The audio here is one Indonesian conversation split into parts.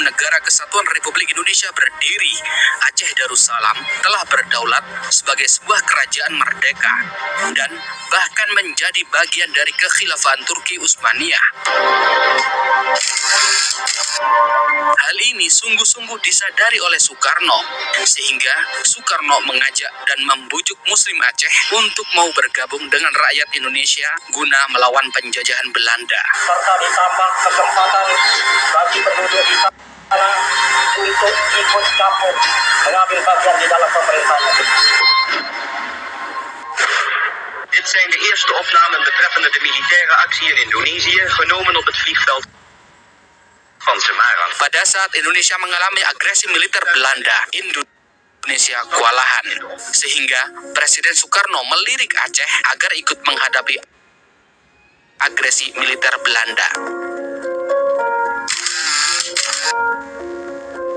Negara Kesatuan Republik Indonesia berdiri, Aceh Darussalam telah berdaulat sebagai sebuah kerajaan merdeka dan bahkan menjadi bagian dari kekhilafahan Turki Utsmaniyah. Hal ini sungguh-sungguh disadari oleh Soekarno, sehingga Soekarno mengajak dan membujuk Muslim Aceh untuk mau bergabung dengan rakyat Indonesia guna melawan penjajahan Belanda. Serta ditambah kesempatan bagi penduduk di sana untuk ikut campur mengambil bagian di dalam pemerintahan. Dit zijn de eerste opnamen betreffende de militaire actie in Indonesië, genomen op het vliegveld van Semarang. Pada saat Indonesia mengalami agresi militer Belanda, Indonesia kewalahan, sehingga Presiden Soekarno melirik Aceh agar ikut menghadapi agresi militer Belanda.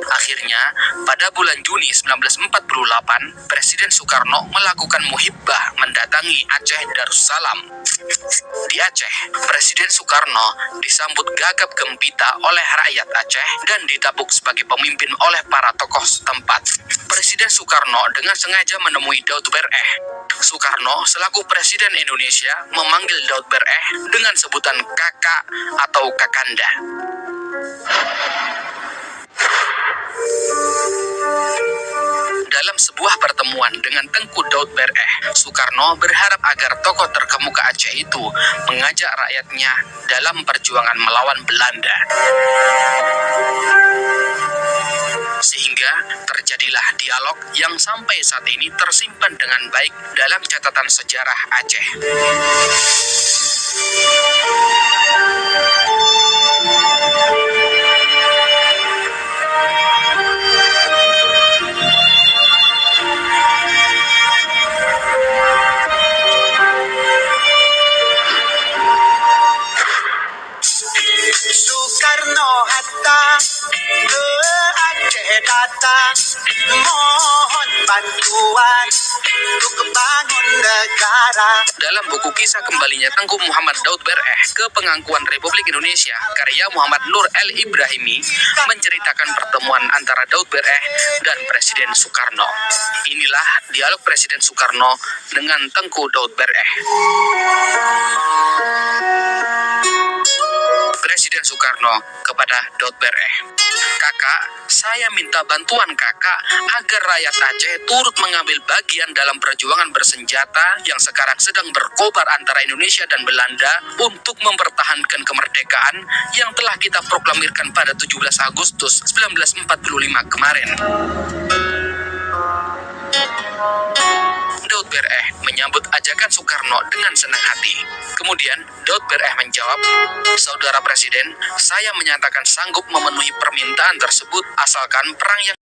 Akhirnya, pada bulan Juni 1948, Presiden Soekarno melakukan muhibbah mendatangi Aceh Darussalam. Di Aceh, Presiden Soekarno disambut gagap gempita oleh rakyat Aceh dan didapuk sebagai pemimpin oleh para tokoh setempat. Presiden Soekarno dengan sengaja menemui Daud Bereh. Soekarno selaku Presiden Indonesia memanggil Daud Bereh dengan sebutan kakak atau kakanda. Dalam sebuah pertemuan dengan Tengku Daud Bereh, Soekarno berharap agar tokoh terkemuka Aceh itu mengajak rakyatnya dalam perjuangan melawan Belanda. Sehingga terjadilah dialog yang sampai saat ini tersimpan dengan baik dalam catatan sejarah Aceh. Soekarno-Hatta ke Aceh datang, mohon bantuan untuk bangun negara. Dalam buku kisah kembalinya Tengku Muhammad Daud Bereh ke Pengakuan Republik Indonesia, karya Muhammad Nur El Ibrahimi, menceritakan pertemuan antara Daud Bereh dan Presiden Soekarno. Inilah dialog Presiden Soekarno dengan Tengku Daud Bereh. Presiden Soekarno kepada Daud Bereh, "Kakak, saya minta bantuan kakak agar rakyat Aceh turut mengambil bagian dalam perjuangan bersenjata yang sekarang sedang berkobar antara Indonesia dan Belanda untuk mempertahankan kemerdekaan yang telah kita proklamirkan pada 17 Agustus 1945 kemarin." Daud Bereh menyambut ajakan Soekarno dengan senang hati. Kemudian Daud Bereh menjawab, "Saudara Presiden, saya menyatakan sanggup memenuhi permintaan tersebut asalkan perang yang